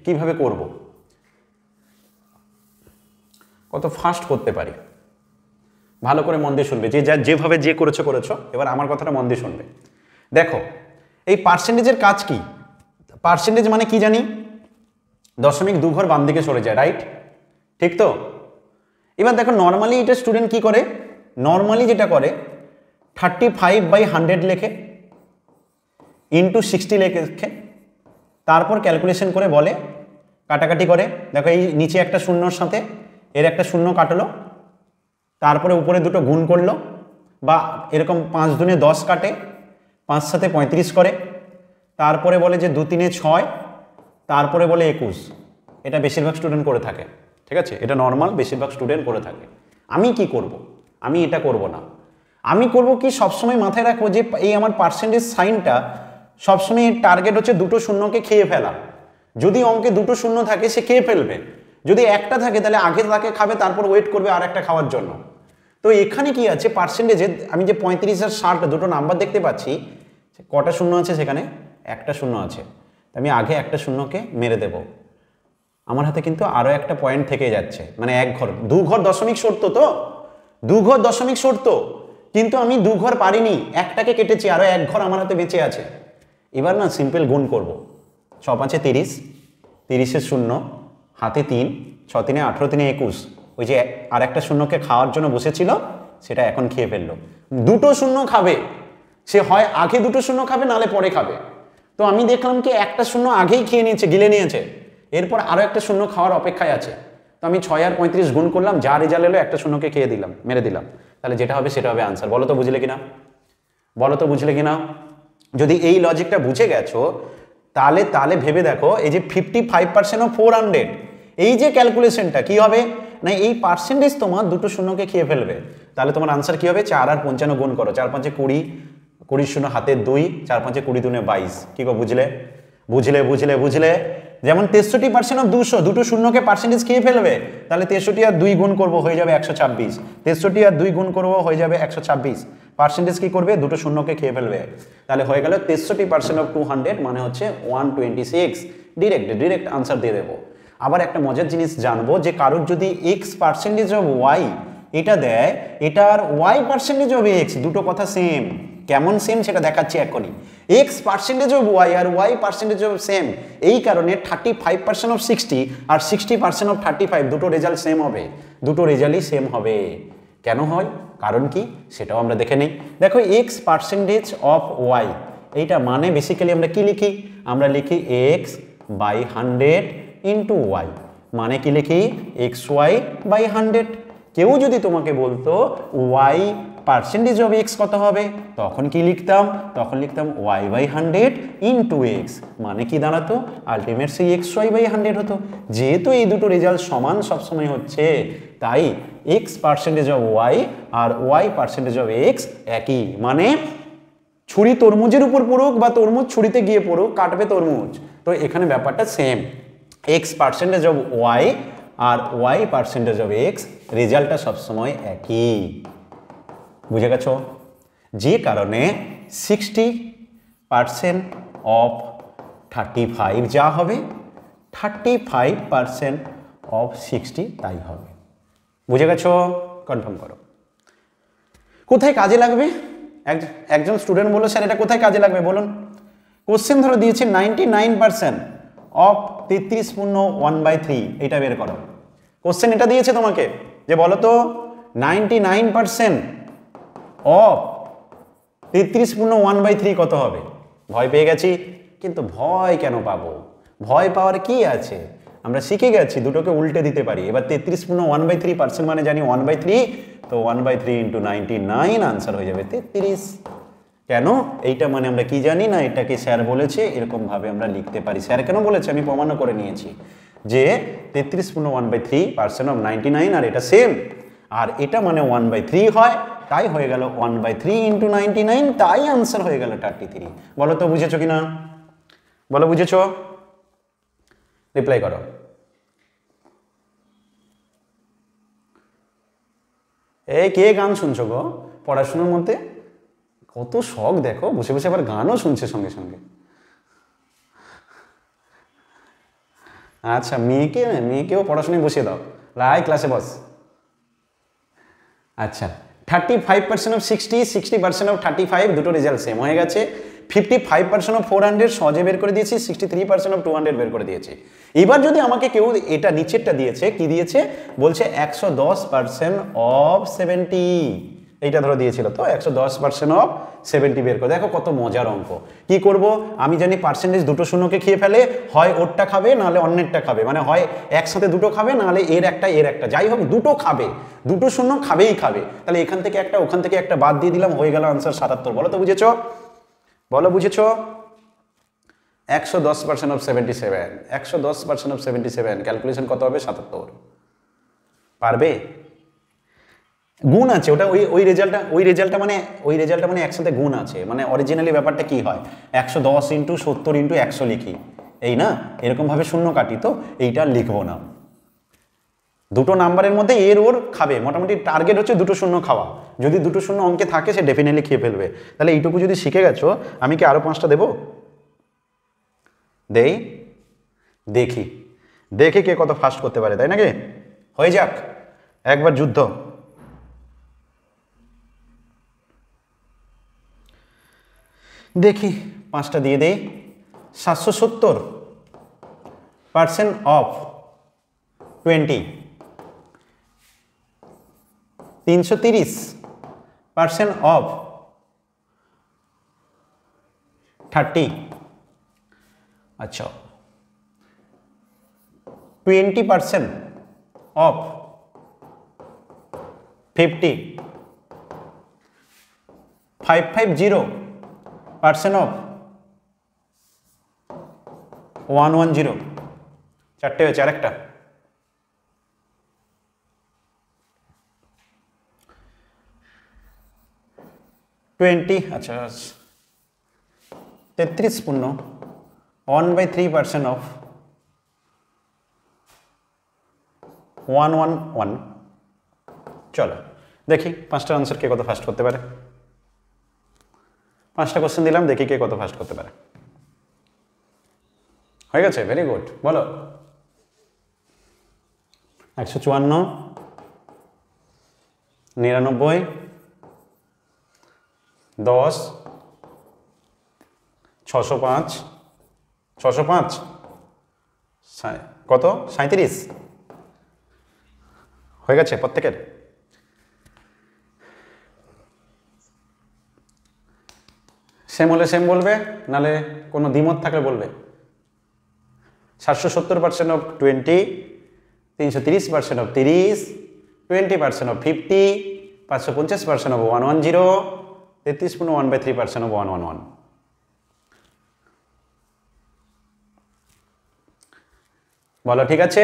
কিভাবে করব, কত ফাস্ট করতে পারি। ভালো করে মন দিয়ে শুনবে, যেভাবে যে করেছো করেছো, এবার আমার কথাটা মন দিয়ে শুনবে। দেখো এই পার্সেন্টেজের কাজ কি, পার্সেন্টেজ মানে কি জানি, দশমিক 2 ঘর বাম দিকে সরে যায়, রাইট? ঠিক তো? এবার দেখো নর্মালি এটা স্টুডেন্ট কি করে, নর্মালি যেটা করে 35/100 লেখে ইন্টু 60 লেখে, তারপর ক্যালকুলেশন করে বলে, কাটাকাটি করে। দেখো এই নিচে একটা শূন্যর সাথে এর একটা শূন্য কাটলো, তারপরে উপরে দুটো গুণ করলো, বা এরকম 5 দুনে 10 কাটে, 5 সাথে 35 করে, তারপরে বলে যে 2 3 6, তারপরে বলে 21। এটা বেশিরভাগ স্টুডেন্ট করে থাকে, ঠিক আছে? এটা নর্মাল, বেশিরভাগ স্টুডেন্ট করে থাকে। আমি কি করব, আমি এটা করব না। আমি করব কি, সবসময় মাথায় রাখবো যে এই আমার পার্সেন্টেজ সাইনটা সবসময় টার্গেট হচ্ছে দুটো শূন্যকে খেয়ে ফেলা। যদি অঙ্কে দুটো শূন্য থাকে সে খেয়ে ফেলবে, যদি একটা থাকে তাহলে আগে তাকে খাবে, তারপর ওয়েট করবে আর একটা খাওয়ার জন্য। তো এখানে কি আছে পার্সেন্টেজে, আমি যে 35 আর 60 দুটো নাম্বার দেখতে পাচ্ছি, কটা শূন্য আছে সেখানে? একটা শূন্য আছে। আমি আগে একটা শূন্যকে মেরে দেব, আমার হাতে কিন্তু আরো একটা পয়েন্ট থেকে যাচ্ছে, মানে 1 ঘর 2 ঘর দশমিক সরতো, তো 2 ঘর দশমিক সরতো, কিন্তু আমি 2 ঘর পারিনি, একটাকে কেটেছি, আরো 1 ঘর আমার হাতে বেঁচে আছে। এবার না সিম্পল গুণ করব, 6 5 30, 30 শূন্য, হাতে 3, 6 3 18, 3 21। ওই যে আর একটা শূন্যকে খাওয়ার জন্য বসেছিল সেটা এখন খেয়ে ফেললো। দুটো শূন্য খাবে, সে হয় আগে দুটো শূন্য খাবে, নালে পরে খাবে। তো আমি দেখলাম কি একটা শূন্য আগেই খেয়ে নিয়েছে, গিলে নিয়েছে, এরপর আরো একটা শূন্য খাওয়ার অপেক্ষায় আছে। তো আমি 6 আর 35 গুণ করলাম, যা রেজাল্ট এলো একটা শূন্যকে খেয়ে দিলাম, মেরে দিলাম। তাহলে যেটা হবে সেটা হবে আনসার। বলো তো বুঝলে কিনা, বলো তো বুঝলে কিনা? যদি এই লজিকটা বুঝে গেছো তাহলে তাহলে ভেবে দেখো, এই যে 55% অফ 400, এই যে ক্যালকুলেশনটা কি হবে না, এই পার্সেন্টেজ তোমার দুটো শূন্যকে খেয়ে ফেলবে। তাহলে তোমার আনসার কি হবে? 4 আর 55 গুণ করো, 4 5 20, 20 শূন্য হাতে 2, 4 5 20 2 22। কি গো বুঝলে? বুঝলে বুঝলে বুঝলে? যেমন 63% অফ 200, দুটো শূন্যকে পার্সেন্টেজ খেয়ে ফেলবে, তাহলে 63 আর 2 গুণ করবো হয়ে যাবে 126, 63 আর 2 গুণ করবো হয়ে যাবে 126। পার্সেন্টেজ কি করবে? দুটো শূন্যকে খেয়ে ফেলবে। তাহলে হয়ে গেল 63% অফ 200 মানে হচ্ছে 126। ডিরেক্ট আনসার দিয়ে দেবো। আবার একটা মজার জিনিস জানবো, যে কারোর যদি এক্স পার্সেন্টেজ অফ ওয়াই এটা দেয়, এটার ওয়াই পার্সেন্টেজ অফ এক্স, দুটো কথা সেম। কেমন সেম সেটা দেখাচ্ছি এখনই। এক্স পার্সেন্টেজ অফ ওয়াই আর ওয়াই পার্সেন্টেজ অফ সেম, এই কারণে 35% অফ 60 আর 60% অফ 35, দুটো রেজাল্ট সেম হবে, দুটো রেজাল্টই সেম হবে। কেন হয়, কারণ কি সেটাও আমরা দেখে নেই। দেখো এক্স পার্সেন্টেজ অফ ওয়াই, এইটা মানে বেসিক্যালি আমরা কি লিখি? আমরা লিখি এক্স বাই 100 ইন্টু ওয়াই, মানে কি লিখি? X Y by 100। কেউ যদি তোমাকে বলতো ওয়াই পার্সেন্টেজ অফ এক্স কত হবে, তখন কি লিখতাম? তখন লিখতাম ওয়াই বাই 100 ইন্টু এক্স, মানে কি দাঁড়াতো? আলটিমেট সেই এক্স ওয়াই বাই 100 হতো। যেহেতু এই দুটো রেজাল্ট সমান সবসময় হচ্ছে, তাই এক্স পার্সেন্টেজ অফ ওয়াই আর ওয়াই পার্সেন্টেজ অফ এক্স একই। মানে ছুরি তরমুজের উপর পড়ুক বা তরমুজ ছুরিতে গিয়ে পড়ুক, কাটবে তরমুজ। তো এখানে ব্যাপারটা same, X percentage of Y আর ওয়াই পার্সেন্টেজ অফ এক্স রেজাল্টটা সবসময় একই। বুঝে গেছো? যে কারণে 60% অফ 35 যা হবে, 35% অফ 60 তাই হবে। বুঝে গেছো? কনফার্ম করো। কোথায় কাজে লাগবে? একজন স্টুডেন্ট বললো স্যার এটা কোথায় কাজে লাগবে বলুন। কোশ্চেন ধরো দিয়েছে 99% অফ 33 পূর্ণ 1/3, এটা বের করো। কোশ্চেন এটা দিয়েছে তোমাকে যে বলো তো 99% অফ 33 পূর্ণ 1/3 কত হবে? ভয় পেয়ে গেছি, কিন্তু ভয় কেন পাবো? ভয় পাওয়ার কি আছে? আমরা শিখে গেছি দুটোকে উল্টে দিতে পারি। এবার 33 পূর্ণ 1/3% মানে জানি 1/3, তো 1/3 ইন্টু 99 আনসার হয়ে যাবে 33। কেন? এইটা মানে আমরা কি জানি না, এটাকে স্যার বলেছে, এরকম ভাবে আমরা লিখতে পারি। স্যার কেন বলেছে আমি প্রমাণও করে নিয়েছি যে 33 পূর্ণ 1/3% অফ 99, আর এটা সেম, আর এটা মানে 1/3 হয়, তাই হয়ে গেল 1/3 ইন্টু 99, তাই আনসার হয়ে গেল 33। বলো তো বুঝেছো কিনা? বলো বুঝেছো? রিপ্লাই করো। এই কে গান শুনছো গো পড়াশোনার মধ্যে? কত শখ দেখো, বসে বসে আবার গানও শুনছে সঙ্গে সঙ্গে। আচ্ছা, মেয়েকেও পড়াশোনায় বসিয়ে দাও, রায় ক্লাসে বস। আচ্ছা, 35% অফ 60, 60% অফ 35, দুটো রেজাল্ট সেম হয়ে গেছে। 55% অফ 400 সহজে বের করে দিয়েছি, 63% অফ 200 বের করে দিয়েছি। এবার যদি আমাকে কেউ এটা নিচেরটা দিয়েছে, কি দিয়েছে বলছে 110% অফ 70, এইটা ধরো দিয়েছিল তো 110% অফ 70 বের করে। দেখো কত মজার অঙ্ক। কি করব, আমি জানি পার্সেন্টেজ দুটো শূন্যকে খেয়ে ফেলে, হয় ওরটা খাবে নাহলে অন্যেরটা খাবে, মানে হয় একসাথে দুটো খাবে নাহলে এর একটা, যাই হোক দুটো খাবে, দুটো শূন্য খাবেই খাবে। তাহলে এখান থেকে একটা ওখান থেকে একটা বাদ দিয়ে দিলাম, হয়ে গেল আনসার 77। বলো তো বুঝেছো? বলো বুঝেছো? 110% অফ 77, 110% অফ 77 ক্যালকুলেশন কত হবে? 77। পারবে? গুণ আছে ওটা, ওই রেজাল্টটা মানে একসাথে গুণ আছে, মানে অরিজিনালি ব্যাপারটা কি হয়, 110 ইন্টু 70 ইন্টু 100 লিখি, এই না, এরকমভাবে শূন্য কাটি, তো এইটা লিখবো না। দুটো নাম্বারের মধ্যে এর ওর খাবে, মোটামুটি টার্গেট হচ্ছে দুটো শূন্য খাওয়া। যদি দুটো শূন্য অঙ্কে থাকে সে ডেফিনেটলি খেয়ে ফেলবে। তাহলে এইটুকু যদি শিখে গেছো, আমি কি আরো 5টা দেবো? দেখি কে কত ফাস্ট করতে পারে, তাই নাকি? হয়ে যাক একবার যুদ্ধ। দেখি 5টা দিয়ে দেই। 770% অফ 20, 330% অফ 30, আচ্ছা 20% অফ 50, 550% অফ 110। 4টে হয়েছে, আরেকটা। 20, আচ্ছা 33 পূর্ণ 1/3% অফ 111। চলো দেখি 5টার আনসার কে কত ফাস্ট করতে পারে। 5টা কোশ্চেন দিলাম, দেখি কে কত ফাস্ট করতে পারে। হয়ে গেছে, ভেরি গুড। বলো 154, 99, 10, 605, 605 কত 37 হয়ে গেছে প্রত্যেকের। সেম হলে সেম বলবে, নালে কোনো দ্বিমত থাকলে বলবে। 770% of 20, 330% of 30, 20% of 50, 550% of 110, 33 1/3% of 111। বলো ঠিক আছে?